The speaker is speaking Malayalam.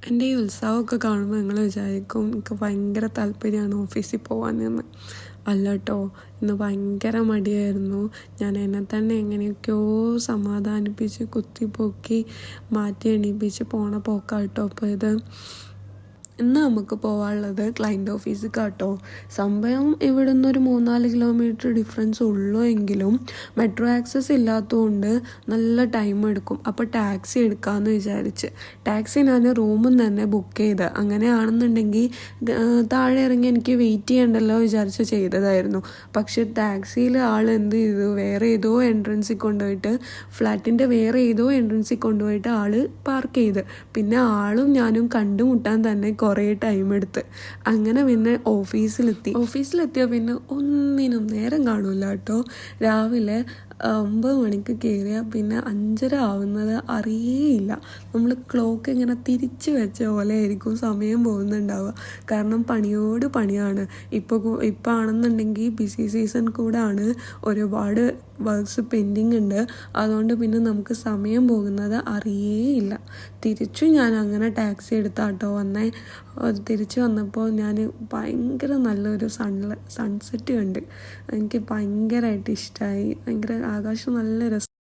എൻ്റെ ഈ ഉത്സവമൊക്കെ കാണുമ്പോൾ നിങ്ങൾ വിചാരിക്കും എനിക്ക് ഭയങ്കര താല്പര്യമാണ് ഓഫീസിൽ പോകാനെന്ന്. അല്ല കേട്ടോ, ഇന്ന് ഭയങ്കര മടിയായിരുന്നു. ഞാൻ എന്നെ തന്നെ എങ്ങനെയൊക്കെയോ സമാധാനിപ്പിച്ച് കുത്തിപ്പൊക്കി മാറ്റി എണീപ്പിച്ച് പോണ പോക്കാട്ടോ അപ്പോൾ ഇത്. ഇന്ന് നമുക്ക് പോകാനുള്ളത് ക്ലയൻറ്റ് ഓഫീസിൽ കേട്ടോ. സംഭവം ഇവിടെ നിന്നൊരു 3-4 കിലോമീറ്റർ ഡിഫറൻസ് ഉള്ളൂ എങ്കിലും മെട്രോ ആക്സസ് ഇല്ലാത്തതുകൊണ്ട് നല്ല ടൈം എടുക്കും. അപ്പോൾ ടാക്സി എടുക്കാമെന്ന് വിചാരിച്ച് ടാക്സി ഞാൻ റൂമിൽ നിന്ന് തന്നെ ബുക്ക് ചെയ്ത്, അങ്ങനെയാണെന്നുണ്ടെങ്കിൽ താഴെ ഇറങ്ങി എനിക്ക് വെയിറ്റ് ചെയ്യണ്ടല്ലോ വിചാരിച്ച് ചെയ്തതായിരുന്നു. പക്ഷെ ടാക്സിയിൽ ആൾ എന്ത് ചെയ്തു, വേറെ ഏതോ എൻട്രൻസിൽ കൊണ്ടുപോയിട്ട് ഫ്ലാറ്റിൻ്റെ വേറെ ഏതോ എൻട്രൻസിൽ കൊണ്ടുപോയിട്ട് ആൾ പാർക്ക് ചെയ്ത്. പിന്നെ ആളും ഞാനും കണ്ടുമുട്ടാൻ തന്നെ കുറേ ടൈം എടുത്ത്. അങ്ങനെ പിന്നെ ഓഫീസിലെത്തിയ പിന്നെ ഒന്നിനും നേരം കാണില്ല കേട്ടോ. രാവിലെ 9 മണിക്ക് കയറിയാൽ പിന്നെ 5:30 ആവുന്നത് അറിയേയില്ല. നമ്മൾ ക്ലോക്ക് ഇങ്ങനെ തിരിച്ച് വെച്ച പോലെ ആയിരിക്കും സമയം പോകുന്നുണ്ടാവുക. കാരണം പണിയോട് പണിയാണ്. ഇപ്പോൾ ആണെന്നുണ്ടെങ്കിൽ ബിസി സീസൺ കൂടാണ്, ഒരുപാട് വർക്ക്സ് പെൻഡിങ് ഉണ്ട്. അതുകൊണ്ട് പിന്നെ നമുക്ക് സമയം പോകുന്നത് അറിയേയില്ല. ഞാൻ അങ്ങനെ ടാക്സി എടുത്താട്ടോ വന്നേ. തിരിച്ചു വന്നപ്പോൾ ഞാൻ ഭയങ്കര നല്ലൊരു സൺസെറ്റ് കണ്ട്. എനിക്ക് ഭയങ്കരമായിട്ട് ഇഷ്ടമായി. ആകാശം നല്ല രസം.